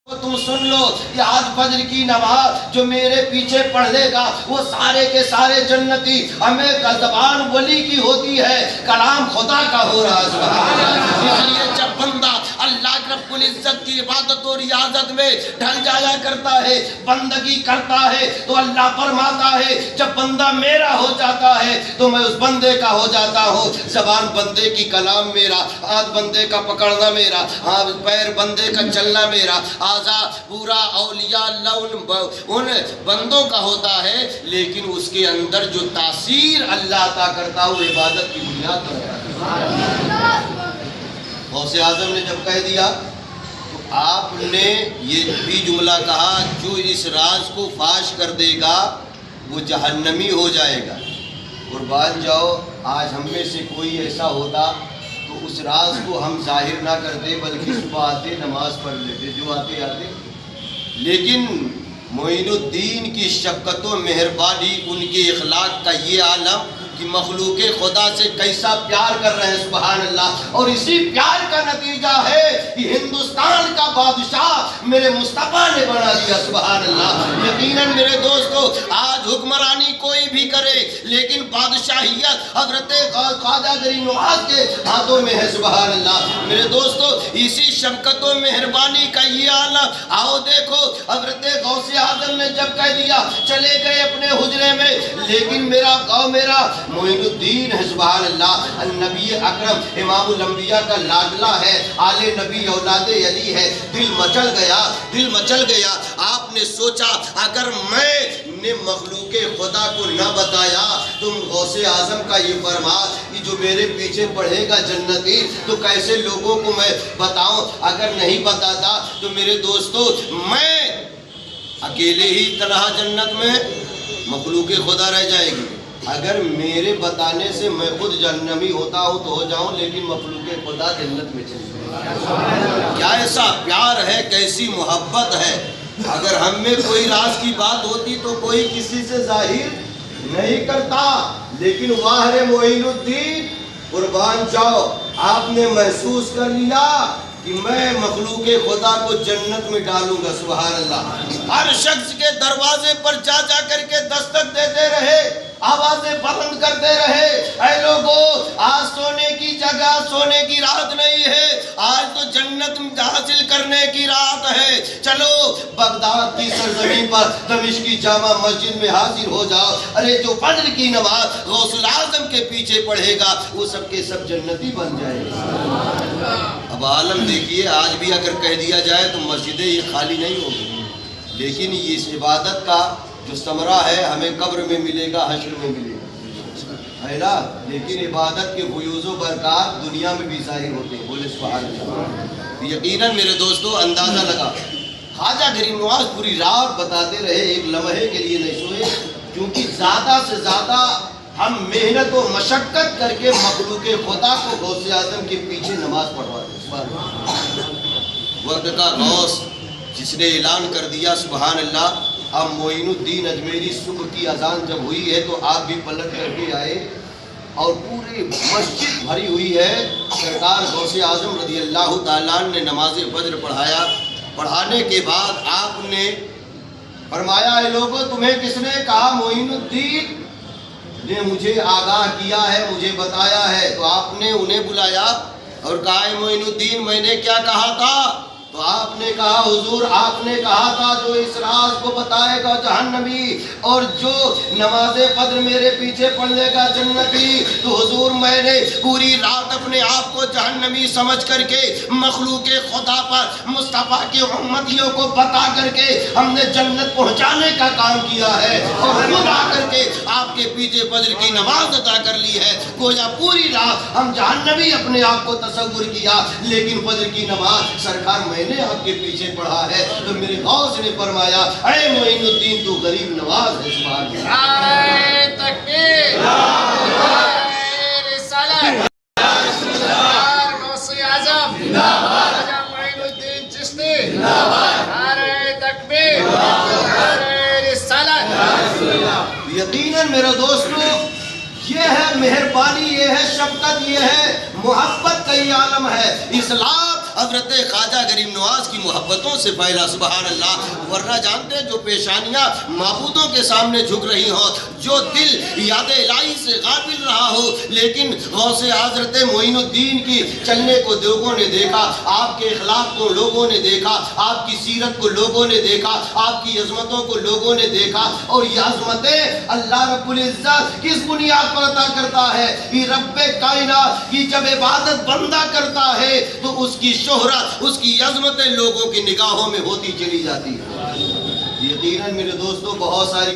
تم سن لو، یہ آج فجر کی نماز جو میرے پیچھے پڑھ لے گا وہ سارے کے سارے جنتی۔ ہمیں زبان ولی کی ہوتی ہے، کلام خدا کا ہو رہا ہے، سبحان اللہ۔ اس لیے جب بندہ اللہ رب العزت کی عبادت و ریاضت میں ڈھل جایا کرتا ہے، بندگی کرتا ہے، تو اللہ فرماتا ہے جب بندہ میرا ہو جاتا ہے تو میں اس بندے کا ہو جاتا ہوں۔ زبان بندے کی، کلام میرا، ہاتھ بندے کا پکڑنا میرا، پیر بندے کا چلنا میرا، پورا اولیاء اللہ ان بندوں کا ہوتا ہے، لیکن اس کے اندر جو تاثیر اللہ عطا کرتا ہے وہ عبادت کی بنیاد پر ہے۔ غوث اعظم نے جب کہہ دیا تو آپ نے یہ بھی جملہ کہا، جو اس راز کو فاش کر دے گا وہ جہنمی ہو جائے گا۔ قربان جاؤ، آج ہم میں سے کوئی ایسا ہوتا تو اس راز کو ہم ظاہر نہ کرتے، بلکہ صبح آتے نماز پڑھ لیتے جو آتے آتے۔ لیکن معین الدین کی شفقت و مہربانی، ان کے اخلاق کا یہ عالم کہ مخلوق خدا سے کیسا پیار کر رہے ہیں، سبحان اللہ۔ اور اسی پیار کا نتیجہ ہے کہ ہندوستان کا بادشاہ میرے مصطفیٰ نے بنا دیا، سبحان اللہ۔ یقیناً میرے دوستو، آج حکمرانی کوئی بھی کرے لیکن بادشاہیت حضرت خواجہ غریب نواز کے ہاتھوں میں ہے، سبحان اللہ۔ میرے دوستو، اسی شفقت و مہربانی کا یہ عالم، آؤ دیکھو حضرت غوث اعظم نے جب کہہ دیا چلے گئے اپنے حجرے میں، لیکن میرا گاؤں میرا معین الدین ہے، سبحان اللہ۔ نبی اکرم امام الانبیاء کا لاڈلا ہے، آل نبی اولاد علی ہے۔ دل مچل گیا، دل مچل گیا۔ آپ نے سوچا اگر میں نے مخلوق خدا کو نہ بتایا تم غوث اعظم کا یہ فرمان کہ جو میرے پیچھے پڑھے گا جنتی، تو کیسے لوگوں کو میں بتاؤں؟ اگر نہیں بتاتا تو میرے دوستو میں اکیلے ہی تنہا جنت میں، مخلوق خدا رہ جائے گی۔ اگر میرے بتانے سے میں خود جہنمی ہوتا ہوں تو ہو جاؤں، لیکن مخلوق خدا جنت میں چلی جائے۔ کیا ایسا پیار ہے، کیسی محبت ہے۔ اگر ہم میں کوئی راز کی بات ہوتی تو کوئی کسی سے ظاہر نہیں کرتا، لیکن واہ معین الدین، قربان جاؤ، آپ نے محسوس کر لیا کہ میں مخلوق خدا کو جنت میں ڈالوں گا، سبحان اللہ۔ ہر شخص کے دروازے پر جا جا کر کے دستک دیتے رہے، آوازیں بلند کرتے رہے، اے لوگو آج سونے کی جگہ، سونے کی رات نہیں ہے، آج تو جنت حاصل کرنے کی رات ہے۔ چلو بغداد کی سرزمین پر دمشق کی جامع مسجد میں حاضر ہو جاؤ۔ ارے جو فجر کی نماز غوث الاعظم کے پیچھے پڑھے گا وہ سب کے سب جنتی بن جائے گا۔ اب عالم دیکھیے، آج بھی اگر کہہ دیا جائے تو مسجدیں یہ خالی نہیں ہوگی، لیکن یہ اس عبادت کا جو ثمرہ ہے ہمیں قبر میں ملے گا، حشر میں ملے گا، ہے نا؟ لیکن عبادت کے فیوز و برکات دنیا میں بھی ظاہر ہوتے ہیں، بولے سبحان اللہ۔ یقیناً میرے دوستو اندازہ لگا، خواجہ غریب نواز پوری رات بتاتے رہے، ایک لمحے کے لیے نہیں سوئے، کیونکہ زیادہ سے زیادہ ہم محنت و مشقت کر کے مخلوق خدا کو غوث اعظم کے پیچھے نماز پڑھواتے ہیں۔ وقت کا غوث جس نے اعلان کر دیا، سبحان اللہ۔ اب معین الدین اجمیری صبح کی اذان جب ہوئی ہے تو آپ بھی پلٹ کر کے آئے اور پوری مسجد بھری ہوئی ہے۔ سرکار غوث اعظم رضی اللہ تعالیٰ نے نماز فجر پڑھایا۔ پڑھانے کے بعد آپ نے فرمایا، اے لوگوں تمہیں کس نے کہا؟ معین الدین نے مجھے آگاہ کیا ہے، مجھے بتایا ہے۔ تو آپ نے انہیں بلایا اور کہا، اے معین الدین میں نے کیا کہا تھا؟ تو آپ نے کہا، حضور آپ نے کہا تھا جو اس راز کو بتائے گا جہنمی، اور جو نماز فجر میرے پیچھے پڑھ لے گا جنتی۔ تو حضور میں نے پوری رات اپنے آپ کو جہنمی سمجھ کر کے مخلوق خدا پر مصطفیٰ کی امتیوں کو بتا کر کے ہم نے جنت پہنچانے کا کام کیا ہے، اور خود آ کر کے آپ کے پیچھے فجر کی نماز ادا کر لی ہے۔ گویا پوری رات ہم جہنمی اپنے آپ کو تصور کیا، لیکن فجر کی نماز سرکار میں نے آپ کے پیچھے پڑھا ہے۔ تو میرے غوث نے فرمایا، اے معین الدین تو غریب نواز ہے، سبحان اللہ۔ نعرہ تکبیر، نعرہ رسالت، سرکار غوث اعظم خواجہ معین الدین چشتی، نعرہ تکبیر، نعرہ رسالت۔ یقیناً میرے دوستو یہ ہے مہربانی، یہ ہے شفقت، یہ ہے محبت کا یہ عالم ہے۔ اسلام حضرت خواجہ غریب نواز کی محبتوں سے پھیلا، سبحان اللہ۔ ورنہ جانتے ہیں جو پیشانیاں معبودوں کے سامنے جھک رہی ہوں، جو دل یاد الہی سے غافل رہا ہو، لیکن غوث حضرت معین الدین کی چلنے کو لوگوں نے دیکھا، آپ کے اخلاق کو لوگوں نے دیکھا، آپ کی سیرت کو لوگوں نے دیکھا، آپ کی عظمتوں کو لوگوں نے دیکھا، اور یہ عظمتیں اللہ رب العزت کس بنیاد پر عطا کرتا ہے؟ یہ رب کائنات کی جب عبادت بندہ کرتا ہے تو اس کی شہرت، اس کی عظمتیں لوگوں کی نگاہوں میں ہوتی چلی جاتی ہے۔ یقیناً میرے دوستوں بہت ساری